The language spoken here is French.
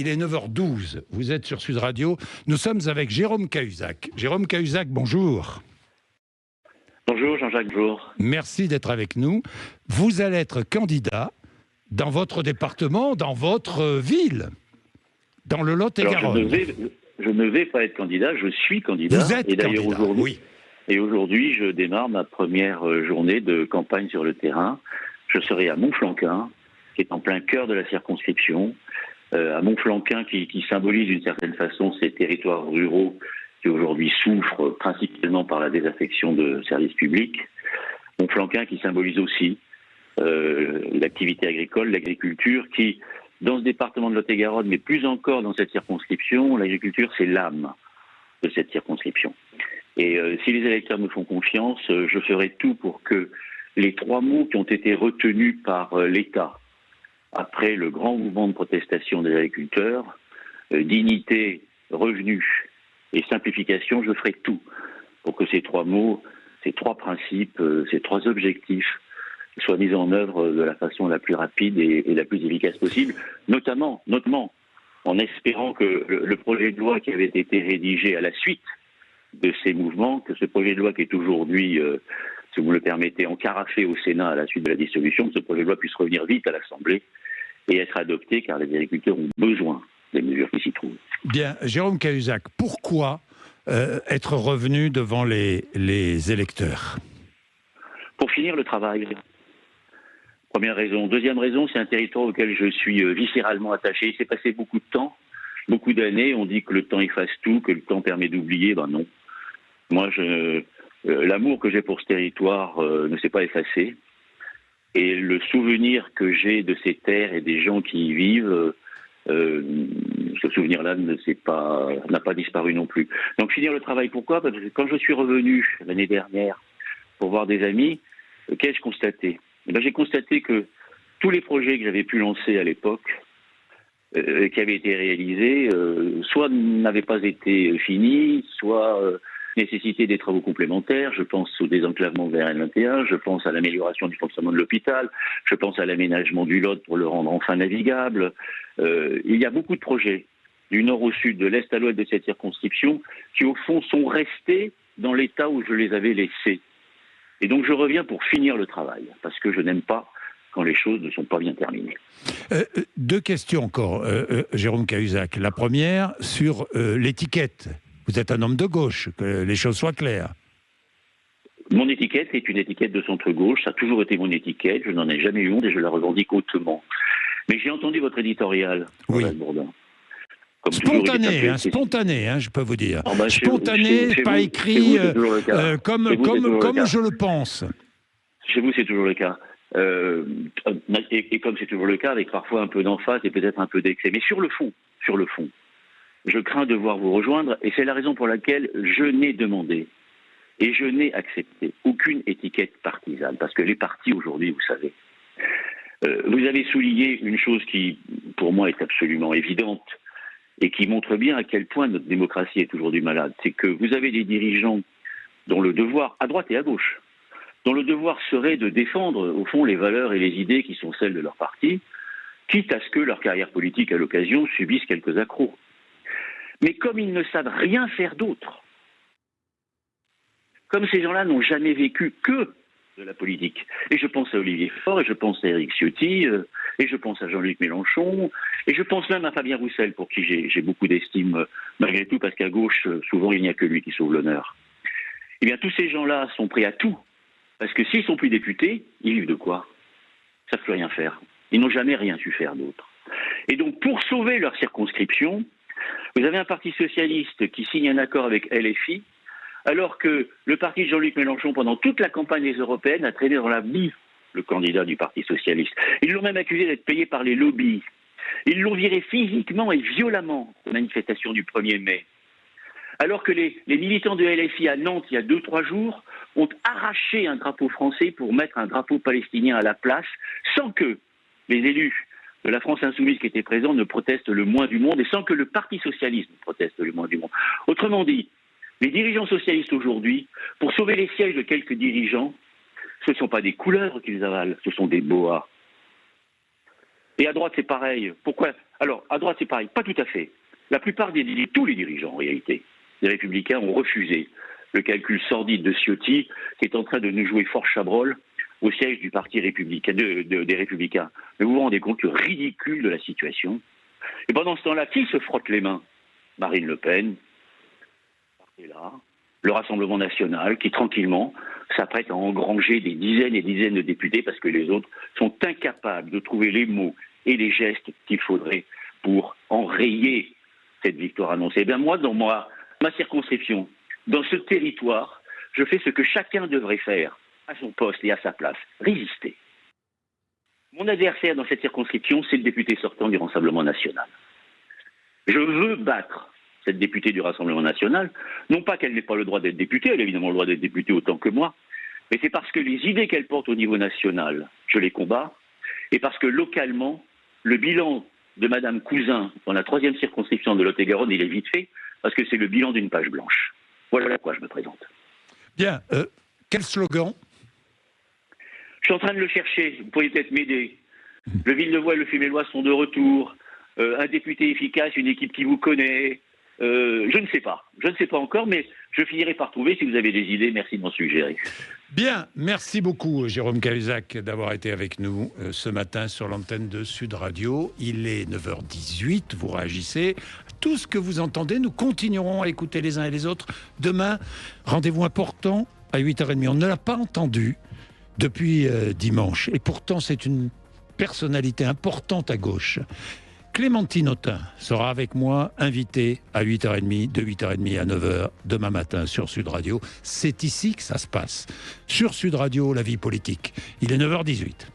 Il est 9h12, vous êtes sur Sud Radio. Nous sommes avec Jérôme Cahuzac. Jérôme Cahuzac, bonjour. Bonjour Jean-Jacques, bonjour. Merci d'être avec nous. Vous allez être candidat dans votre département, dans votre ville, dans le Lot-et-Garonne. Je ne vais pas être candidat, je suis candidat. Vous êtes candidat, oui. Et aujourd'hui, je démarre ma première journée de campagne sur le terrain. Je serai à Montflanquin, qui est en plein cœur de la circonscription. À Montflanquin, qui symbolise d'une certaine façon ces territoires ruraux qui aujourd'hui souffrent principalement par la désaffection de services publics. Montflanquin qui symbolise aussi l'activité agricole, l'agriculture, qui, dans ce département de Lot-et-Garonne, mais plus encore dans cette circonscription, l'agriculture, c'est l'âme de cette circonscription. Et si les électeurs me font confiance, je ferai tout pour que les trois mots qui ont été retenus par l'État après le grand mouvement de protestation des agriculteurs, dignité, revenus et simplification, je ferai tout pour que ces trois mots, ces trois principes, ces trois objectifs soient mis en œuvre de la façon la plus rapide et la plus efficace possible, notamment en espérant que le projet de loi qui avait été rédigé à la suite de ces mouvements, que ce projet de loi qui est aujourd'hui, si vous me le permettez, encarafé au Sénat à la suite de la dissolution, que ce projet de loi puisse revenir vite à l'Assemblée et être adopté, car les agriculteurs ont besoin des mesures qui s'y trouvent. Bien, Jérôme Cahuzac, pourquoi être revenu devant les électeurs? Pour finir le travail. Première raison. Deuxième raison, c'est un territoire auquel je suis viscéralement attaché. Il s'est passé beaucoup de temps, beaucoup d'années. On dit que le temps efface tout, que le temps permet d'oublier. Ben non. Moi, l'amour que j'ai pour ce territoire ne s'est pas effacé. Et le souvenir que j'ai de ces terres et des gens qui y vivent, ce souvenir-là n'a pas disparu non plus. Donc finir le travail, pourquoi? Parce que quand je suis revenu l'année dernière pour voir des amis, qu'ai-je constaté? J'ai constaté que tous les projets que j'avais pu lancer à l'époque, qui avaient été réalisés, soit n'avaient pas été finis, soit nécessitaient des travaux complémentaires. Je pense au désenclavement vers L21, je pense à l'amélioration du fonctionnement de l'hôpital, je pense à l'aménagement du Lot pour le rendre enfin navigable. Il y a beaucoup de projets, du nord au sud, de l'est à l'ouest de cette circonscription, qui au fond sont restés dans l'état où je les avais laissés. Et donc je reviens pour finir le travail, parce que je n'aime pas quand les choses ne sont pas bien terminées. Deux questions encore, Jérôme Cahuzac. La première, sur l'étiquette. Vous êtes un homme de gauche, que les choses soient claires. Mon étiquette est une étiquette de centre-gauche, ça a toujours été mon étiquette, je n'en ai jamais eu honte et je la revendique hautement. Mais j'ai entendu votre éditorial, oui. Bourdin. Spontané, je peux vous dire. Spontané, pas écrit, comme je le pense. Chez vous, c'est toujours le cas. Et comme c'est toujours le cas, avec parfois un peu d'emphase et peut-être un peu d'excès. Mais sur le fond, je crains devoir vous rejoindre, et c'est la raison pour laquelle je n'ai demandé et je n'ai accepté aucune étiquette partisane. Parce que les partis, aujourd'hui, vous savez, vous avez souligné une chose qui, pour moi, est absolument évidente, et qui montre bien à quel point notre démocratie est aujourd'hui malade. C'est que vous avez des dirigeants dont le devoir, à droite et à gauche, dont le devoir serait de défendre, au fond, les valeurs et les idées qui sont celles de leur parti, quitte à ce que leur carrière politique, à l'occasion, subisse quelques accros. Mais comme ils ne savent rien faire d'autre, comme ces gens-là n'ont jamais vécu que de la politique, et je pense à Olivier Faure, et je pense à Éric Ciotti, et je pense à Jean-Luc Mélenchon, et je pense même à Fabien Roussel, pour qui j'ai beaucoup d'estime, malgré tout, parce qu'à gauche, souvent, il n'y a que lui qui sauve l'honneur. Eh bien, tous ces gens-là sont prêts à tout, parce que s'ils sont plus députés, ils vivent de quoi? Ils ne savent plus rien faire. Ils n'ont jamais rien su faire d'autre. Et donc, pour sauver leur circonscription, vous avez un parti socialiste qui signe un accord avec LFI, alors que le parti de Jean-Luc Mélenchon, pendant toute la campagne des européennes, a traîné dans la boue le candidat du Parti socialiste. Ils l'ont même accusé d'être payé par les lobbies. Ils l'ont viré physiquement et violemment aux manifestations du 1er mai. Alors que les militants de LFI à Nantes, il y a 2-3 jours, ont arraché un drapeau français pour mettre un drapeau palestinien à la place, sans que les élus de la France insoumise qui étaient présents ne protestent le moins du monde, et sans que le Parti socialiste ne proteste le moins du monde. Autrement dit, les dirigeants socialistes aujourd'hui, pour sauver les sièges de quelques dirigeants, ce ne sont pas des couleuvres qu'ils avalent, ce sont des boas. Et à droite, c'est pareil. Pourquoi? Alors, à droite, c'est pareil. Pas tout à fait. La plupart tous les dirigeants, en réalité, des Républicains ont refusé le calcul sordide de Ciotti, qui est en train de nous jouer fort Chabrol au siège du Parti républicain, des Républicains. Mais vous vous rendez compte le ridicule de la situation? Et pendant ce temps-là, qui se frotte les mains? Marine Le Pen, et là, le Rassemblement national, qui tranquillement s'apprête à engranger des dizaines et dizaines de députés parce que les autres sont incapables de trouver les mots et les gestes qu'il faudrait pour enrayer cette victoire annoncée. Eh bien moi, dans ma circonscription, dans ce territoire, je fais ce que chacun devrait faire à son poste et à sa place, résister. Mon adversaire dans cette circonscription, c'est le député sortant du Rassemblement national. Je veux battre cette députée du Rassemblement national, non pas qu'elle n'ait pas le droit d'être députée, elle a évidemment le droit d'être députée autant que moi, mais c'est parce que les idées qu'elle porte au niveau national, je les combats, et parce que localement, le bilan de Mme Cousin dans la 3e circonscription de Lot-et-Garonne, il est vite fait, parce que c'est le bilan d'une page blanche. Voilà à quoi je me présente. Bien, quel slogan? Je suis en train de le chercher, vous pourriez peut-être m'aider. Le Villevoix et le Fumélois sont de retour, un député efficace, une équipe qui vous connaît, je ne sais pas encore, mais je finirai par trouver. Si vous avez des idées, merci de m'en suggérer. Bien, merci beaucoup Jérôme Cahuzac d'avoir été avec nous ce matin sur l'antenne de Sud Radio. Il est 9h18, vous réagissez. Tout ce que vous entendez, nous continuerons à écouter les uns et les autres. Demain, rendez-vous important à 8h30. On ne l'a pas entendu depuis dimanche. Et pourtant, c'est une personnalité importante à gauche. Clémentine Autain sera avec moi, invitée à 8h30, de 8h30 à 9h, demain matin sur Sud Radio. C'est ici que ça se passe. Sur Sud Radio, la vie politique. Il est 9h18.